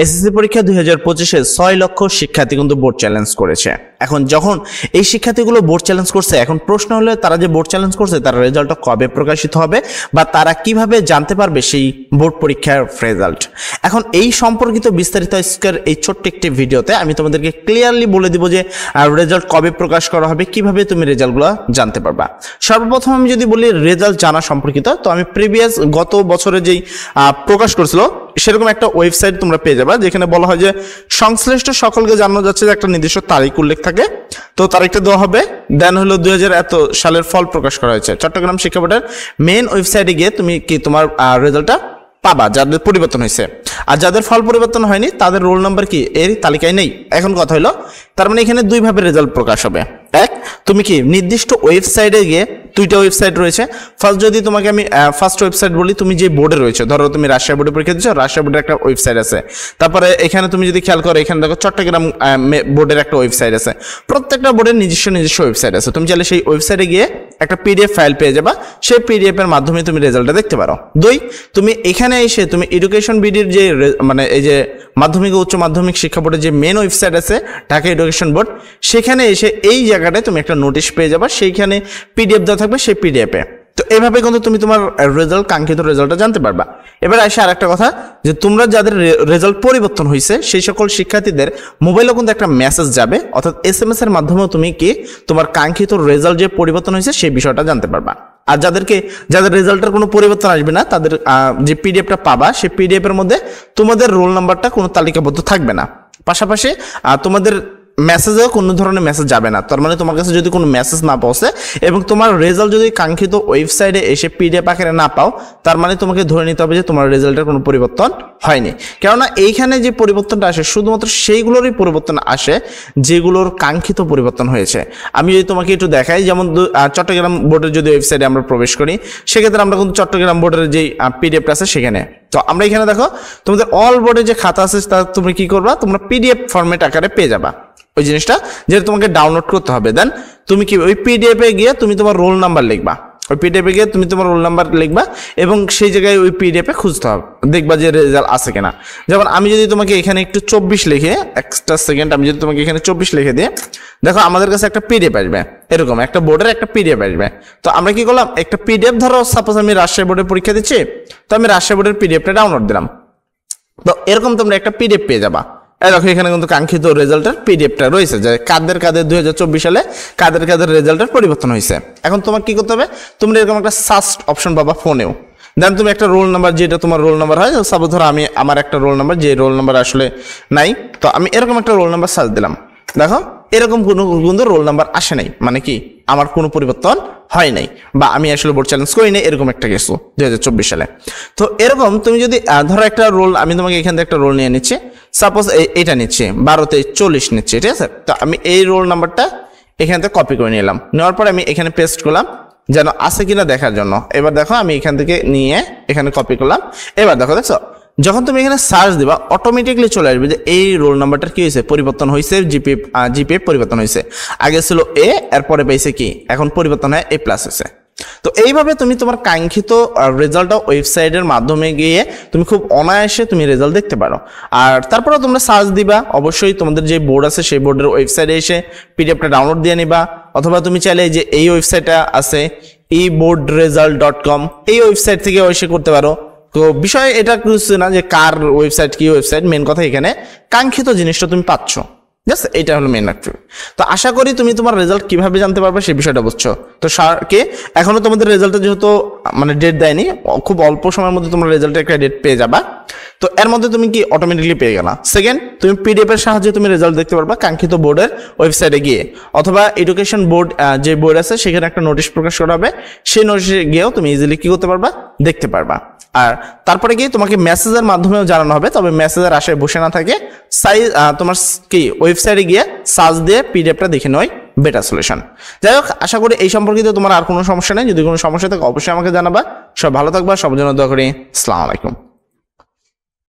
SSC পরীক্ষা 2025-এ 6 লক্ষ শিক্ষার্থী কিন্তু বোর্ড চ্যালেঞ্জ করেছে। এখন যখন এই শিক্ষার্থীগুলো বোর্ড চ্যালেঞ্জ করছে, এখন প্রশ্ন হলো তারা যে বোর্ড চ্যালেঞ্জ করছে তার রেজাল্টটা কবে প্রকাশিত হবে বা তারা কিভাবে জানতে পারবে সেই বোর্ড পরীক্ষার রেজাল্ট। এখন এই সম্পর্কিত বিস্তারিত আজকের এই ছোট্ট একটি ভিডিওতে আমি তোমাদেরকে ক্লিয়ারলি বলে দিব যে রেজাল্ট কবে প্রকাশ করা হবে, কিভাবে তুমি রেজাল্টগুলো জানতে পারবা। সর্বপ্রথম আমি যদি বলি রেজাল্ট জানা সম্পর্কিত, তো আমি প্রিভিয়াস গত বছরে যেই প্রকাশ করছিল সেরকম একটা ওয়েবসাইট তোমরা পেয়ে যাবে, যেখানে বলা হয় যে সংশ্লিষ্ট সকলকে জানানো যাচ্ছে যে একটা নির্দিষ্ট তারিখ উল্লেখ থাকে, তো তারিখটা দেওয়া হবে। দেন হলো 2000 এত সালের ফল প্রকাশ করা হয়েছে। চট্টগ্রাম শিক্ষা বোর্ডের মেইন ওয়েবসাইটে গিয়ে তুমি কি তোমার রেজাল্টটা পাবা যাদের পরিবর্তন হয়েছে, আর যাদের ফল পরিবর্তন হয়নি তাদের রোল নাম্বার কি এর তালিকায় নেই। এখন কথা হলো তার মানে এখানে দুই ভাবে রেজাল্ট প্রকাশ হবে। এক, তুমি কি নির্দিষ্ট ওয়েবসাইটে গিয়ে, দুইটা ওয়েবসাইট রয়েছে। ফার্স্ট যদি তোমাকে আমি ফার্স্ট ওয়েবসাইট বলি, তুমি যে বোর্ডে রয়েছে, ধরো তুমি রাজশাহী বোর্ডে পরীক্ষা দিচ্ছ, রাজশাহী বোর্ডের একটা ওয়েবসাইট আছে। তারপরে এখানে তুমি যদি খেয়াল করো, এখানে দেখো চট্টগ্রাম বোর্ডের একটা ওয়েবসাইট আছে। প্রত্যেকটা বোর্ডের নিজস্ব ওয়েবসাইট আছে। তুমি চাইলে সেই ওয়েবসাইটে গিয়ে একটা পিডিএফ ফাইল পেয়ে যাবা, সেই পিডিএফ এর মাধ্যমে তুমি রেজাল্টটা দেখতে পারো। দুই, তুমি এখানে এসে তুমি এডুকেশন বিডির যে মানে এই যে মাধ্যমিক ও উচ্চ মাধ্যমিক শিক্ষা বোর্ডের যে মেন ওয়েবসাইট আছে ঢাকা এডুকেশন বোর্ড, সেখানে এসে এই জায়গাটায় তুমি একটা নোটিশ পেয়ে যাবা, সেইখানে পিডিএফ দেওয়া থাকবে সেই পিডিএফে। তো এইভাবে কিন্তু তুমি তোমার রেজাল্ট, কাঙ্ক্ষিত রেজাল্টটা জানতে পারবা। এবার আসে আর একটা কথা, যে তোমরা যাদের রেজাল্ট পরিবর্তন হয়েছে সেই সকল শিক্ষার্থীদের মোবাইলেও কিন্তু একটা মেসেজ যাবে, অর্থাৎ SMS এর মাধ্যমেও তুমি কি তোমার কাঙ্ক্ষিত রেজাল্ট যে পরিবর্তন হয়েছে সেই বিষয়টা জানতে পারবা। আর যাদের রেজাল্টের কোনো পরিবর্তন আসবে না, তাদের যে পিডিএফটা পাবা সেই পিডিএফ এর মধ্যে তোমাদের রোল নাম্বারটা কোনো তালিকাবদ্ধ থাকবে না। পাশাপাশি তোমাদের মেসেজেও কোনো ধরনের মেসেজ যাবে না। তার মানে তোমার কাছে যদি কোনো মেসেজ না পৌঁছে এবং তোমার রেজাল্ট যদি কাঙ্ক্ষিত ওয়েবসাইটে এসে পিডিএফ আকারে না পাও, তার মানে তোমাকে ধরে নিতে হবে যে তোমার রেজাল্টের কোনো পরিবর্তন হয়নি। কেননা এইখানে যে পরিবর্তনটা আসে শুধুমাত্র সেইগুলোরই পরিবর্তন আসে যেগুলোর কাঙ্ক্ষিত পরিবর্তন হয়েছে। আমি যদি তোমাকে একটু দেখাই, যেমন চট্টগ্রাম বোর্ডের যদি ওয়েবসাইটে আমরা প্রবেশ করি, সেক্ষেত্রে আমরা কিন্তু চট্টগ্রাম বোর্ডের যে পিডিএফটা আছে সেখানে, তো আমরা এখানে দেখো তোমাদের অল বোর্ডের যে খাতা আছে তা তুমি কি করবা, তোমরা পিডিএফ ফরম্যাট আকারে পেয়ে যাবা ওই জিনিসটা, যেটা তোমাকে ডাউনলোড করতে হবে। দেন তুমি কি ওই পিডিএফে গিয়ে তুমি তোমার রোল নাম্বার লিখবা, ওই পিডিএফে গিয়ে তুমি তোমার রোল নাম্বার লিখবা এবং সেই জায়গায় ওই পিডিএফে খুঁজতে হবে, দেখবা যে রেজাল্ট আছে কিনা। যেমন আমি যদি তোমাকে এখানে একটু 24 লিখে, একটা সেকেন্ড, আমি যদি তোমাকে এখানে 24 লিখে দিই, দেখো আমাদের কাছে একটা পিডিএফ আসবে, এরকম একটা বোর্ডের একটা পিডিএফ আসবে। তো আমরা কি করলাম, একটা পিডিএফ, ধরো সাপোজ আমি রাজশাহী বোর্ডের পরীক্ষা দিচ্ছি, তো আমি রাজশাহী বোর্ডের পিডিএফটা ডাউনলোড দিলাম। তো এরকম তোমরা একটা পিডিএফ পেয়ে যাবা। দেখো এখানে কিন্তু কাঙ্ক্ষিত রেজাল্টের পিডিএফটা রয়েছে, যে কাদের 2024 সালে কাদের রেজাল্টের পরিবর্তন হয়েছে। এখন তোমার কি করতে হবে, তোমরা এরকম একটা সার্চ অপশন পাবা ফোনেও। দেন তুমি একটা রোল নাম্বার, যেটা তোমার রোল নাম্বার হয়, সাপোজ ধরো আমি আমার একটা রোল নাম্বার, যে রোল নাম্বার আসলে নাই, তো আমি এরকম একটা রোল নাম্বার সার্চ দিলাম। দেখো এরকম কোনো রোল নাম্বার আসে নাই, মানে কি আমার কোনো পরিবর্তন হয় নাই, বা আমি আসলে বোর্ড চ্যালেঞ্জ করি নাই, এরকম একটা কিছু 2024 সালে। তো এরকম তুমি যদি ধরো একটা রোল, আমি তোমাকে এখান থেকে একটা রোল নিয়ে নিচ্ছি, সাপোজ এটা নিচ্ছি 12-40 নিচ্ছি, ঠিক আছে। তো আমি এই রোল নাম্বারটা এখান থেকে কপি করে নিলাম, নেওয়ার পরে আমি এখানে পেস্ট করলাম যেন আছে কিনা দেখার জন্য। এবার দেখো আমি এখান থেকে নিয়ে এখানে কপি করলাম। এবার দেখো যখন তুমি এখানে সার্চ দিবা, অটোমেটিকলি চলে আসবে যে এই রোল নাম্বারটার কি হয়েছে, পরিবর্তন হয়েছে, জিপিএফ পরিবর্তন হয়েছে। আগে ছিল এ, এরপরে পেয়েছে কি, এখন পরিবর্তন হয় A+ হয়েছে। তো এইভাবে তুমি তোমার কাঙ্ক্ষিত রেজাল্টটা ওয়েবসাইটের মাধ্যমে গিয়ে তুমি খুব অনায়াসে তুমি রেজাল্ট দেখতে পারো। আর তারপরে তোমরা সার্চ দিবা, অবশ্যই তোমাদের যে বোর্ড আছে সেই বোর্ডের ওয়েবসাইটে এসে পিডিএফটা ডাউনলোড দিয়ে নিবা, অথবা তুমি চাইলে যে এই ওয়েবসাইটটা আছে eboardresult.com, এই ওয়েবসাইট থেকে এসে করতে পারো। তো বিষয় এটা কিছু না যে কার ওয়েবসাইট কি ওয়েবসাইট, মেন কথা এখানে কাঙ্ক্ষিত জিনিসটা তুমি পাচ্ছ, জাস্ট এটা হলো মেন একটা। তো আশা করি তুমি তোমার রেজাল্ট কিভাবে জানতে পারবে সেই বিষয়টা বুঝছো। তো কে এখনো তোমাদের রেজাল্টে যেহেতু মানে ডেট দেয়নি, খুব অল্প সময়ের মধ্যে তোমরা রেজাল্টের একটা ডেট পেয়ে যাবা। তো এর মধ্যে তুমি কি অটোমেটিকলি পেয়ে গেলা। সেকেন্ড, তুমি পিডিএফ এর সাহায্যে তুমি রেজাল্ট দেখতে পারবা কাঙ্ক্ষিত বোর্ডের ওয়েবসাইটে গিয়ে, অথবা এডুকেশন বোর্ড যে বোর্ড আছে সেখানে একটা নোটিশ প্রকাশ করা হবে, সেই নোটিশে গিয়েও তুমি ইজিলি কি করতে পারবা, দেখতে পারবা। আর তারপরে গিয়ে তোমাকে মেসেজের মাধ্যমেও জানানো হবে, তবে মেসেজের আশায় বসে না থাকে, তোমার কি ওয়েবসাইটে গিয়ে সার্চ দিয়ে পিডিএফটা দেখে নেওয়াই বেটার সলিউশন। যাই হোক, আশা করি এই সম্পর্কিত তোমার আর কোনো সমস্যা নেই। যদি কোনো সমস্যা থাকে অবশ্যই আমাকে জানাবা। সব ভালো থাকবা, সবার জন্য দোয়া করি। আসসালামু আলাইকুম।